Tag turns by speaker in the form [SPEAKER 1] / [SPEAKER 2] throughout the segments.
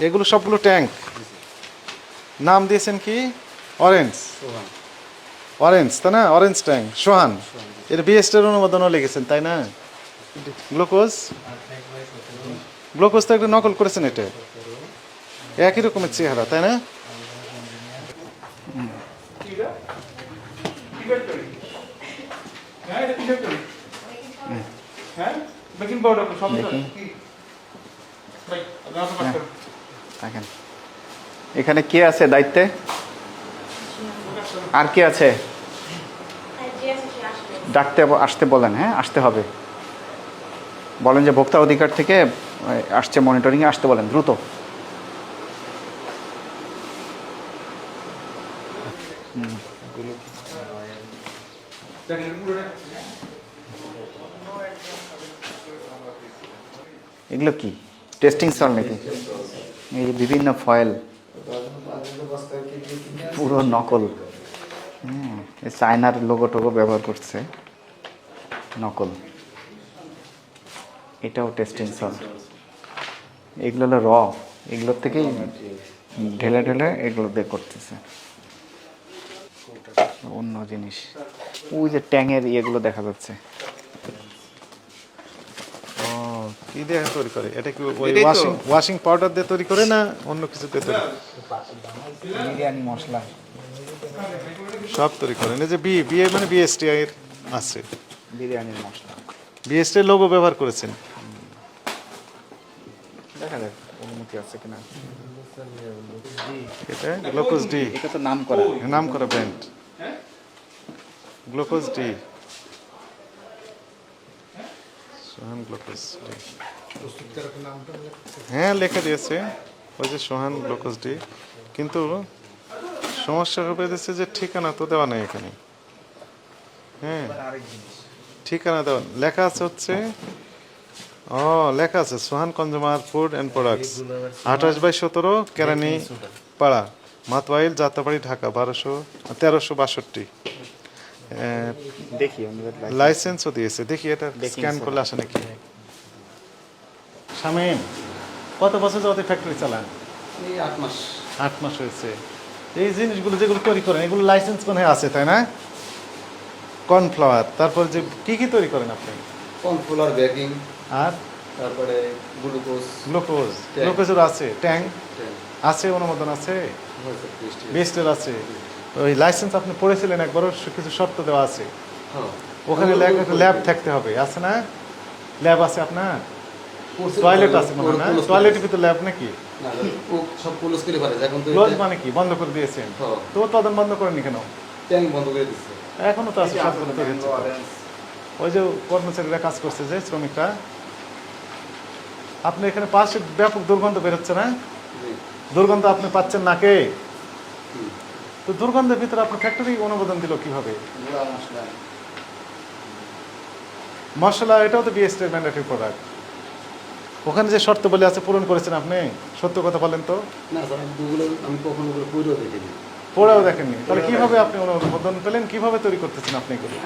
[SPEAKER 1] এগুলো সবগুলো ট্যাঙ্ক। নাম দিয়েছেন কি? অরেঞ্জ। অরেঞ্জ তাই না? অরেঞ্জ ট্যাঙ্ক সোহান। এর বিএসটির অনুমোদনও লিখেছেন তাই না? গ্লুকোজ, গ্লুকোজ তো একটা নকল করেছেন, এটা একই রকমের চেহারা তাই না?
[SPEAKER 2] দেখেন এখানে কে আছে দায়িত্বে, আর কে আছে? ডাকতে আসতে বলেন, হ্যাঁ আসতে হবে। বলেন যে ভোক্তা অধিকার থেকে আসছে, মনিটরিংয়ে আসতে বলেন দ্রুত। এগুলো কি টেস্টিং সল নাকি? এই যে বিভিন্ন ফয়েল পুরো নকল। চায়নার লোগো টোগো ব্যবহার করছে, নকল। এটাও টেস্টিং সল। এগুলো হলো র, এগুলোর থেকেই ঢেলে ঢেলে এগুলো দিয়ে করতেছে অন্য জিনিস। ওই যে ট্যাঙের ইয়েগুলো দেখা যাচ্ছে।
[SPEAKER 1] কি দিয়ে তৈরি করে? এটা কি ওই ওয়াশিং পাউডার দিয়ে তৈরি করে না অন্য কিছু দিয়ে তৈরি?
[SPEAKER 2] বিরিয়ানি মশলা
[SPEAKER 1] সব তৈরি করেন। এই যে বিএ মানে বিএসটি এর আছে,
[SPEAKER 2] বিরিয়ানির মশলা,
[SPEAKER 1] বিএসটি এর লোগো ব্যবহার করেছেন।
[SPEAKER 2] দেখা যাক অনুমতি আছে কিনা।
[SPEAKER 1] এটা গ্লুকোজ ডি,
[SPEAKER 2] এটা তো নাম করা,
[SPEAKER 1] নাম করা ব্র্যান্ড গ্লুকোজ ডি, সোহান গ্লুকোজ ডি। হ্যাঁ লেখা দিয়েছে ওই যে সোহান গ্লুকোজ ডি, কিন্তু সমস্যা হবে দিচ্ছে যে ঠিকানা তো দেওয়া নেই এখানে। হ্যাঁ ঠিকানা দেওয়া লেখা আছে হচ্ছে, লেখা আছে সোহান কনজিউমার ফুড অ্যান্ড প্রোডাক্টস 28/17 কেরানি পাড়া, মাতওয়াইল, যাত্রাবাড়ি, ঢাকা 1362।
[SPEAKER 2] দেখি
[SPEAKER 1] লাইসেন্সও দিয়েছে, দেখি এটা স্ক্যান করলে আসে নাকি। শামীম কত বছর যাবত ফ্যাক্টরি চালান?
[SPEAKER 3] 8 মাস।
[SPEAKER 1] 8 মাস হয়েছে। এই জিনিসগুলো যেগুলো তৈরি করেন এগুলো লাইসেন্স মনে হয় আছে তাই না? কর্নফ্লাওয়ার, তারপর যে কি তৈরি করেন আপনি?
[SPEAKER 3] কর্নফ্লাওয়ার, বেকিং,
[SPEAKER 1] আর
[SPEAKER 3] তারপরে গ্লুকোজ।
[SPEAKER 1] গ্লুকোজের আছে, ট্যাঙ্ক আছে, অনুমোদন আছে, বেস্টের আছে। ওই লাইসেন্স আপনি পড়েছিলেন একবারও, কিছু শর্ত দেওয়া আছে ওখানে, ল্যাব থাকতে হবে, আছে না? ল্যাব আছে আপনার? টয়লেট আছে মনে হয় না? টয়লেটের ভিতরে ল্যাব নাকি?
[SPEAKER 3] সব ক্লোজ করে ফেলে এখন। তো
[SPEAKER 1] ক্লোজ মানে কি বন্ধ করে দিয়েছেন? তো উৎপাদন বন্ধ করেনি কেন?
[SPEAKER 3] ট্যাঙ্ক বন্ধ করে দিচ্ছে
[SPEAKER 1] এখনো তো আছে, সবগুলো তৈরি হচ্ছে। ওই যে কর্মচারীরা কাজ করছে, যে শ্রমিকরা, আপনি এখানে পাশে ব্যাপক দুর্গন্ধ বেরোচ্ছে না? দুর্গন্ধ আপনি পাচ্ছেন নাকে? তো দুর্গন্ধের ভিতরে আপনার ফ্যাক্টরি অনুমোদন দিল কিভাবে? মশলা এটাও তো বিএসটি ম্যান্ডেটরি প্রোডাক্ট। ওখানে যে শর্তাবলী আছে পূরণ করেছেন আপনি? সত্য কথা বলেন তো।
[SPEAKER 3] না স্যার, আমি কখনো পড়েও দেখিনি।
[SPEAKER 1] পড়েও দেখেননি? তাহলে কিভাবে আপনি অনুমোদন পেলেন? কিভাবে তৈরি করতেছেন আপনি এগুলো?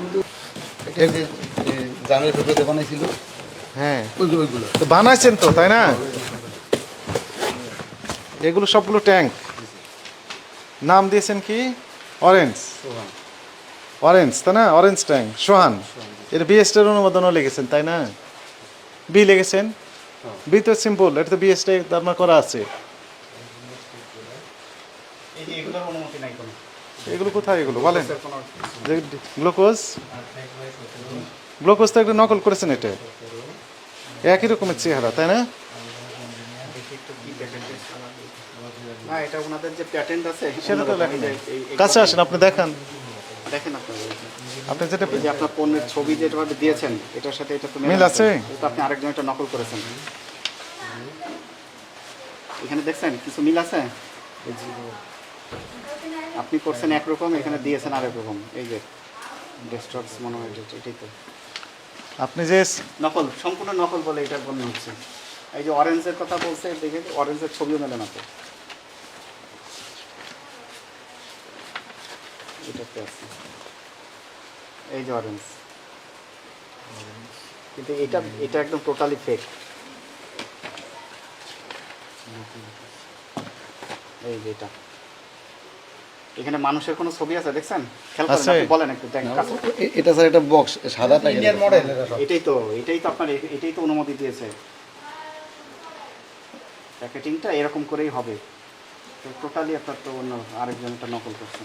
[SPEAKER 3] জানের পেপারে বানাইছিল।
[SPEAKER 1] হ্যাঁ
[SPEAKER 3] ওইগুলো
[SPEAKER 1] তো বানাইছেন তো তাই না? এগুলো সবগুলো ট্যাঙ্ক। নাম দিয়েছেন কি? অরেঞ্জ। অরেঞ্জ তাই না? অরেঞ্জ ট্যাঙ্ক সোহান। এর বিএসটির অনুমোদনও লিখেছেন তাই না? বি লিখেছেন। বি তো সিম্পল, এটা তো বিএসটি আপনার করা আছে। এগুলো কোথায়? এগুলো বলেন। গ্লুকোজ, গ্লুকোজ তো একটা নকল করেছেন, এটা একই রকমের চেহারা তাই না?
[SPEAKER 2] না, এটা ওনাদের যে প্যাটেন্ট আছে
[SPEAKER 1] সেটা তো লেখা নেই। কাছে আসেন, আপনি দেখান।
[SPEAKER 2] দেখেন
[SPEAKER 1] আপনি যেটা
[SPEAKER 2] যে আপনার পণ্যের ছবি যেভাবে দিয়েছেন এটার সাথে এটা তো
[SPEAKER 1] মিল আছে।
[SPEAKER 2] এটা আপনি আরেকজন একটা নকল করেছেন। এখানে দেখছেন কিছু মিল আছে? আপনি করছেন একরকম, এখানে দিয়েছেন আরেক রকম। এই যে ডেস্কটপস মনে হয় এটাই তো
[SPEAKER 1] আপনি যে
[SPEAKER 2] নকল, সম্পূর্ণ নকল বলে এটা মনে হচ্ছে। এই যে অরেঞ্জের কথা বলছে, দেখে অরেঞ্জের ছবিও মেলে না তো। এটাতে আছে এই যে অরেঞ্জ, কিন্তু এটা একদম টোটালি ফেক। এই যে এটা এখানে মানুষের কোনো ছবি আছে দেখছেন? খেয়াল করেন,
[SPEAKER 1] আছে।
[SPEAKER 2] আপনি বলেন একটু দেখেন কাছে।
[SPEAKER 3] এটা স্যার একটা বক্স সাদা টাইপের
[SPEAKER 4] ইন্ডিয়ান মডেল এটা সব।
[SPEAKER 2] এটাই তো আপনার এটাই তো অনুমতি দিয়েছে। প্যাকেটিংটা এরকম করেই হবে। তো টোটালি আপনার তো অন্য আরেকজন একটা নকল করছে।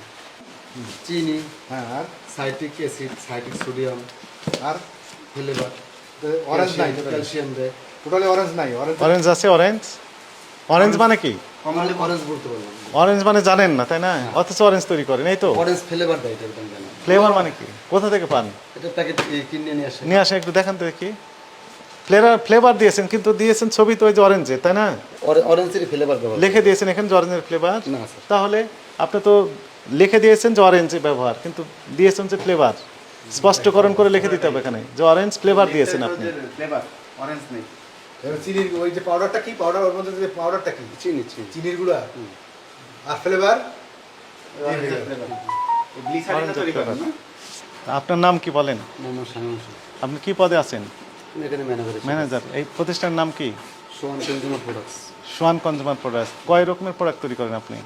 [SPEAKER 3] চিনি,
[SPEAKER 4] হ্যাঁ আর
[SPEAKER 3] সাইট্রিক অ্যাসিড, সাইট্রিক সোডিয়াম,
[SPEAKER 4] আর
[SPEAKER 3] ফ্লেভার,
[SPEAKER 4] অরেঞ্জ নাই
[SPEAKER 3] ক্যালসিয়াম দেয়।
[SPEAKER 4] টোটালি অরেঞ্জ নাই অরেঞ্জ
[SPEAKER 1] অরেঞ্জ আছে, অরেঞ্জ অরেঞ্জ মানে কি?
[SPEAKER 3] কমনলি অরেঞ্জ বলতে পারলাম।
[SPEAKER 1] অরেঞ্জ মানে জানেন না তাই না? অথচ অরেঞ্জ তৈরি করেন, এই তো।
[SPEAKER 3] অরেঞ্জ ফ্লেভার দেয় এটা একদম জানা।
[SPEAKER 1] ফ্লেভার মানে কি? কোথা থেকে পান?
[SPEAKER 3] এটা প্যাকেট কিনে নিয়ে আসে।
[SPEAKER 1] নিয়ে আসে একটু দেখান তো দেখি। ফ্লেভার দিয়েছেন, কিন্তু দিয়েছেন ছবি তো ওই যে অরেঞ্জের, তাই না?
[SPEAKER 3] অরেঞ্জের ফ্লেভার ব্যবহার
[SPEAKER 1] লিখে দিয়েছেন এখানে যে অরেঞ্জের ফ্লেভার।
[SPEAKER 3] না স্যার।
[SPEAKER 1] তাহলে আপনি তো লিখে দিয়েছেন যে অরেঞ্জ ব্যবহার, কিন্তু দিয়েছেন যে ফ্লেভার। স্পষ্টকরণ করে লিখে দিতে হবে এখানে যে অরেঞ্জ ফ্লেভার দিয়েছেন আপনি।
[SPEAKER 2] ফ্লেভার অরেঞ্জ নেই।
[SPEAKER 4] এবার চিনির ওই যে পাউডারটা কি পাউডার, ওর মধ্যে যে পাউডারটা কি
[SPEAKER 3] চিনি
[SPEAKER 4] চিনির গুঁড়া আর ফ্লেভার
[SPEAKER 2] গ্লিসারিন তৈরি করেন না?
[SPEAKER 1] আপনার নাম কি বলেন?
[SPEAKER 3] মোহাম্মদ শামীম হোসেন।
[SPEAKER 1] আপনি কি পদে আছেন?
[SPEAKER 3] আমি এখানে ম্যানেজার।
[SPEAKER 1] ম্যানেজার। এই প্রতিষ্ঠানের নাম কি?
[SPEAKER 3] Swan consumer products.
[SPEAKER 1] Swan consumer products. কয় রকমের প্রোডাক্ট তৈরি করেন আপনি?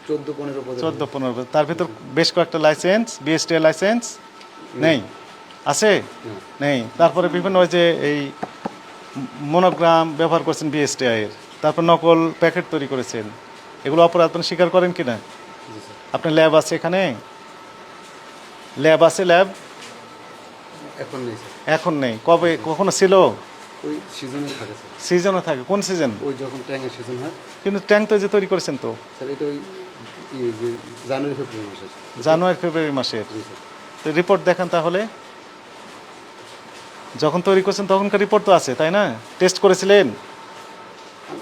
[SPEAKER 3] 14-15 পদে।
[SPEAKER 1] 14-15 বছর। তার ভিতর বেশ কয়েকটা লাইসেন্স, বিএসটিআই লাইসেন্স নেই? আছে? নেই। তারপরে বিভিন্ন ওই যে এই মনোগ্রাম ব্যবহার করছেন বিএসটিআই এর, তারপর নকল প্যাকেট তৈরি করেছেন, এগুলো অপরাধ আপনি স্বীকার করেন কি না?
[SPEAKER 3] জি স্যার।
[SPEAKER 1] আপনার ল্যাব আছে এখানে? ল্যাব আছে? ল্যাব
[SPEAKER 3] এখন নেই স্যার।
[SPEAKER 1] এখন নেই। কবে কখনো ছিল?
[SPEAKER 3] ওই সিজনে থাকে স্যার।
[SPEAKER 1] সিজনও থাকে। কোন সিজন?
[SPEAKER 3] ওই যখন ট্যাঙ্কের সিজন হয়
[SPEAKER 1] কিন্তু ট্যাঙ্ক তো যে তৈরি করেছেন তো
[SPEAKER 3] স্যার, এটা ওই যে জানুয়ারি ফেব্রুয়ারি মাসে।
[SPEAKER 1] জানুয়ারি ফেব্রুয়ারি মাসের।
[SPEAKER 3] জি স্যার।
[SPEAKER 1] তো রিপোর্ট দেখান তাহলে। যখন তৈরি করছেন তখনকার রিপোর্ট তো আছে তাই না? টেস্ট করেছিলেন?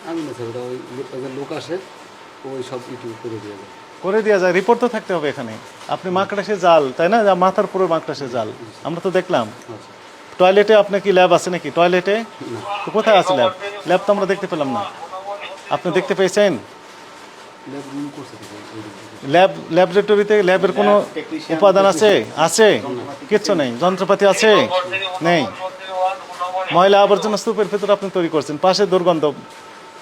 [SPEAKER 3] আমি না স্যার, ওটা ওই একজন লোক আসে, ওই সব ইউটিউব করে দিয়ে যায়।
[SPEAKER 1] করে দেওয়া যায়, রিপোর্ট তো থাকতে হবে এখানে। আপনি মাকড়াসে জাল তাই না? মাথার পুরো মাকড়াসে জাল আমরা তো দেখলাম।
[SPEAKER 3] আচ্ছা।
[SPEAKER 1] টয়লেটে আপনার কি ল্যাব আছে নাকি? টয়লেটে তো কোথায় আছে ল্যাব? ল্যাব তো আমরা দেখতে পেলাম না। আপনি দেখতে পেয়েছেন?
[SPEAKER 3] ল্যাব রুম করছে তো স্যার, ওই দিন।
[SPEAKER 1] ল্যাব ল্যাবরেটরিতে ল্যাবের কোনো উপাদান আছে? আছে? কিচ্ছু নেই। যন্ত্রপাতি আছে? নেই। ময়লা আবর্জনা স্তূপের ভেতরে আপনি তৈরি করছেন, পাশে দুর্গন্ধ,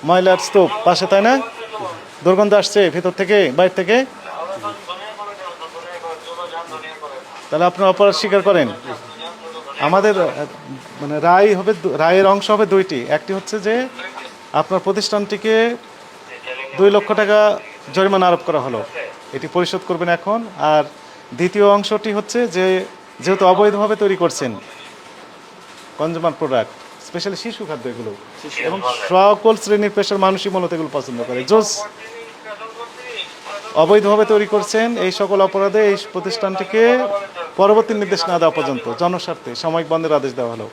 [SPEAKER 1] ময়লার স্তূপ পাশে তাই না? দুর্গন্ধ আসছে ভেতর থেকে, বাইরে থেকে। তাহলে আপনি অপরাধ স্বীকার করেন? আমাদের মানে রায় হবে, রায়ের অংশ হবে দুইটি। একটি হচ্ছে যে আপনার প্রতিষ্ঠানটিকে 2 লক্ষ টাকা জরিমানা আরোপ করা হলো, এটি পরিশোধ করবেন এখন। আর দ্বিতীয় অংশটি হচ্ছে যে যেহেতু অবৈধভাবে তৈরি করছেন কনজিউমার প্রোডাক্ট, স্পেশালি শিশু খাদ্য এগুলো, এবং সকল শ্রেণীর পেশার মানুষই মূলত এগুলো পছন্দ করে, জোস অবৈধভাবে তৈরি করছেন, এই সকল অপরাধে এই প্রতিষ্ঠানটিকে পরবর্তী নির্দেশ না দেওয়া পর্যন্ত জনস্বার্থে সাময়িক বন্ধের আদেশ দেওয়া হলো।